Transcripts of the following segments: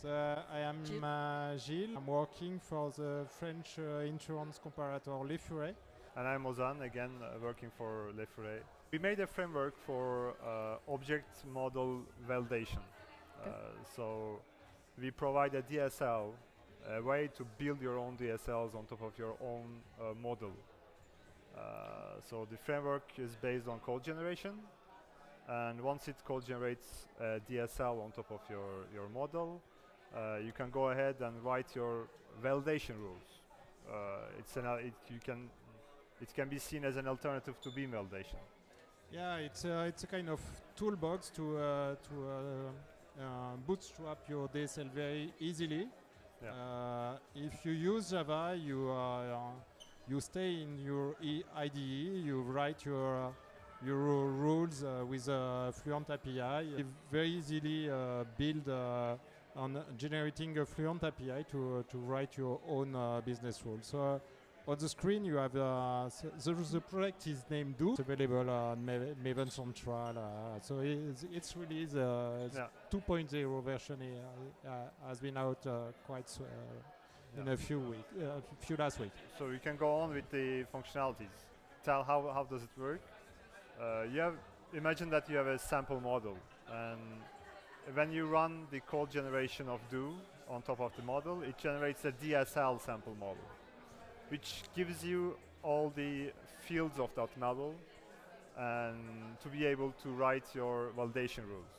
Yes, I am Gilles. I'm working for the French insurance comparator Fluent. And I'm Ozan, again working for Fluent. We made a framework for object model validation. So we provide a DSL, a way to build your own DSLs on top of your own model. So the framework is based on code generation. And once it code generates a DSL on top of your model, you can go ahead and write your validation rules. It can be seen as an alternative to BeanValidation. Yeah, it's a kind of toolbox to bootstrap your DSL very easily. Yeah. If you use Java, you stay in your IDE, you write your rules with a Fluent API. You very easily build on generating a Fluent API to write your own business rules. So on the screen you have the project is named dOOv. It's available on Maven Central. So it's released. 2.0 version has been out quite in a few last week. So you can go on with the functionalities. Tell how does it work? Imagine that you have a sample model, and when you run the code generation of dOOv on top of the model, it generates a DSL sample model, which gives you all the fields of that model and to be able to write your validation rules.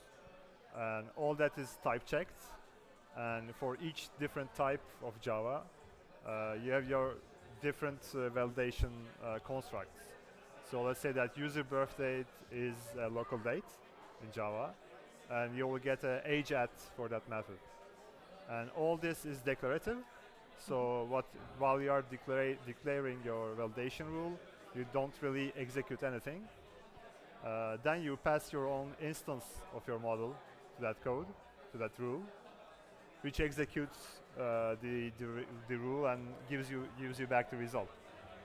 And all that is type checked, and for each different type of Java, you have your different validation constructs. So let's say that user birth date is a local date in Java, and you will get an age at for that method. And all this is declarative. So while you are declaring your validation rule, you don't really execute anything. Then you pass your own instance of your model to that code, to that rule, which executes the rule and gives you back the result.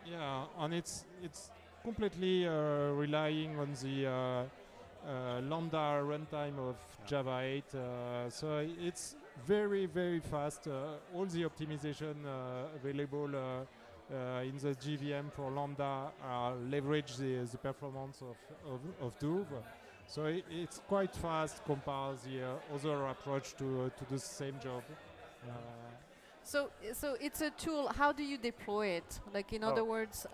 Yeah, and it's completely relying on the lambda runtime of Java 8. So it's very, very fast. All the optimization available in the JVM for lambda leverage the performance of dOOv. So it's quite fast compared to the other approach to do the same job. So it's a tool. How do you deploy it? Like, in other words,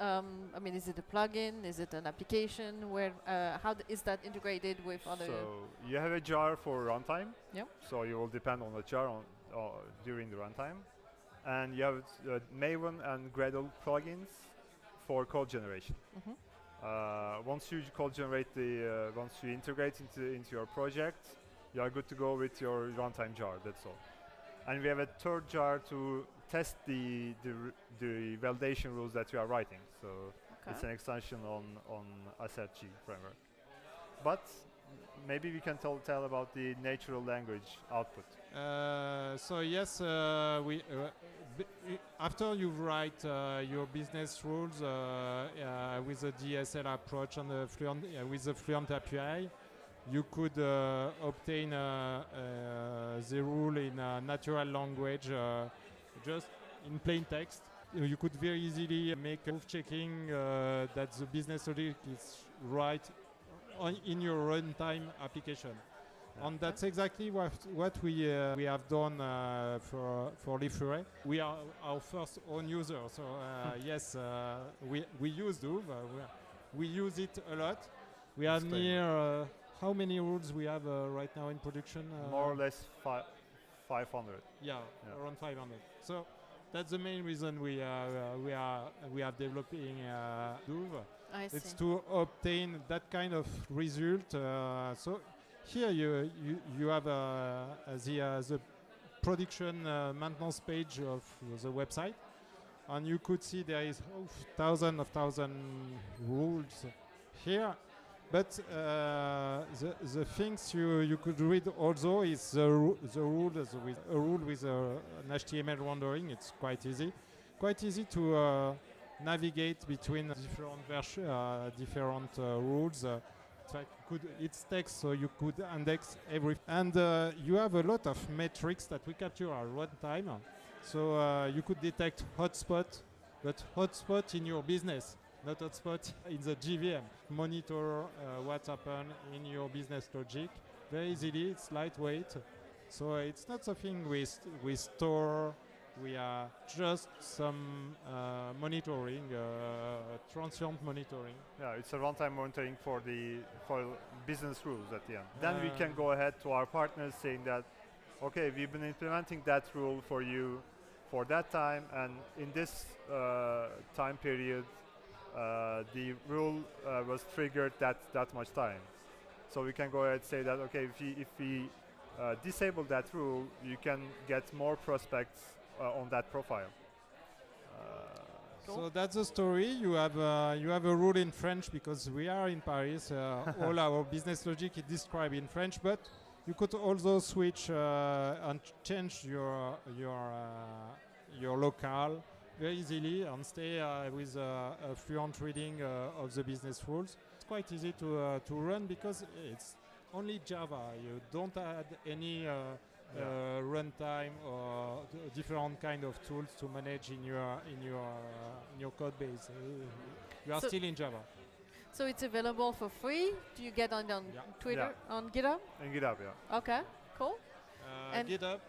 is it a plugin? Is it an application? How is that integrated with other? So you have a jar for runtime. Yep. So you will depend on the jar during the runtime, and you have Maven and Gradle plugins for code generation. Mm-hmm. Once you code generate once you integrate into your project, you are good to go with your runtime jar. That's all. And we have a third jar to test the validation rules that you are writing. So it's an extension on AssetG framework. But maybe we can tell about the natural language output. So yes, after you write your business rules with the DSL approach and with the Fluent API, you could obtain the rule in a natural language, just in plain text. You could very easily make proof checking that the business logic is right in your runtime application. Yeah. And that's exactly what we have done for Fluent. We are our first own user, so yes, we use dOOv. We use it a lot. We are near. How many rules we have right now in production? More or less 500. Yeah, around 500. So that's the main reason we are developing dOOv. It's to obtain that kind of result. So here you have the production maintenance page of the website, and you could see there is thousands of rules here. But the things you could read also is the rules with a rule with an HTML rendering. It's quite easy to navigate between different rules It's text, so you could index every. And you have a lot of metrics that we capture at runtime. So you could detect hotspot, but hotspot in your business, not hotspot in the GVM. Monitor what happened in your business logic very easily. It's lightweight, so it's not something we store. We are just some monitoring, transient monitoring. Yeah, it's a runtime monitoring for business rules at the end. Then we can go ahead to our partners saying that, okay, we've been implementing that rule for you for that time, and in this time period, the rule was triggered that much time. So we can go ahead and say that, okay, if we disable that rule, you can get more prospects on that profile. So that's the story. You have a rule in French because we are in Paris. All our business logic is described in French, but you could also switch and change your local very easily and stay with a fluent reading of the business rules. It's quite easy to run because it's only Java. You don't add any runtime or different kind of tools to manage in your code base. You are still in Java. So it's available for free. Do you get on Twitter, on GitHub? In GitHub, yeah. Okay, cool. And GitHub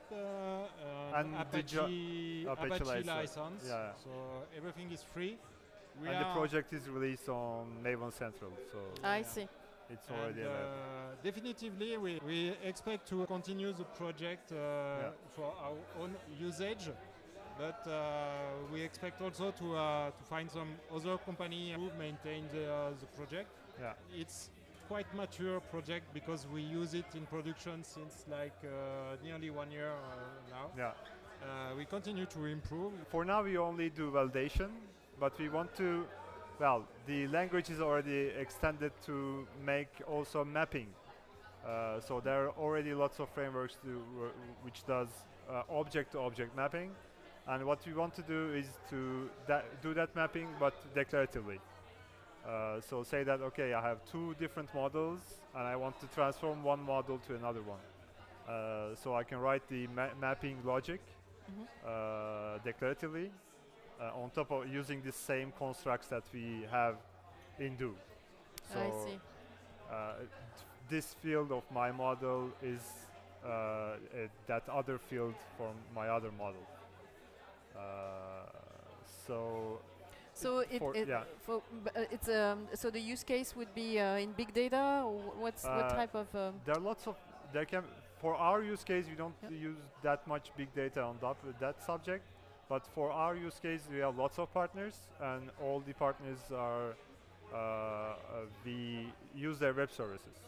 and Apache license. Yeah. So everything is free. And the project is released on Maven Central. So I see. It's already available. Definitively, we expect to continue the project for our own usage, but we expect also to find some other company who maintain the project. Yeah. It's quite mature project because we use it in production since like nearly 1 year now. Yeah. We continue to improve. For now, we only do validation, but we want to. Well, the language is already extended to make also mapping. So there are already lots of frameworks which does object-to-object mapping. And what we want to do is to do that mapping, but declaratively. So say that, okay, I have two different models, and I want to transform one model to another one. So I can write the mapping logic declaratively. On top of using the same constructs that we have in dOOv. So I see. This field of my model is that other field from my other model. So the use case would be in big data, or what type of? There are lots of for our use case we don't use that much big data on that subject. But for our use case, we have lots of partners, and all the partners are we use their web services.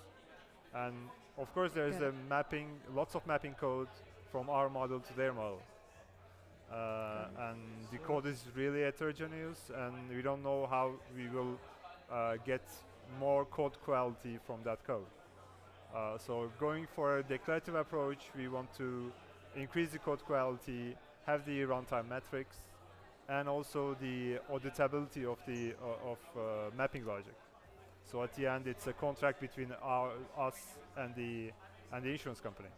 And of course, there is lots of mapping code from our model to their model. And the code is really heterogeneous, and we don't know how we will get more code quality from that code. So going for a declarative approach, we want to increase the code quality, have the runtime metrics, and also the auditability of the mapping logic. So at the end, it's a contract between us and the insurance company.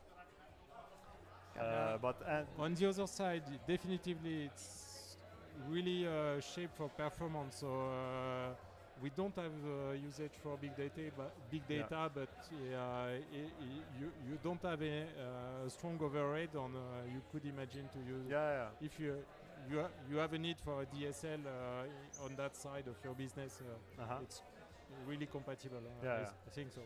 But on the other side, definitively, it's really shaped for performance. So we don't have usage for big data, but you don't have a strong overhead on. You could imagine to use if you have a need for a DSL on that side of your business. It's really compatible. I think so.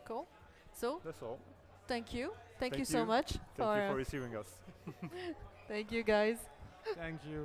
Cool. So that's all. Thank you so much. Thank you for receiving us. Thank you, guys. Thank you.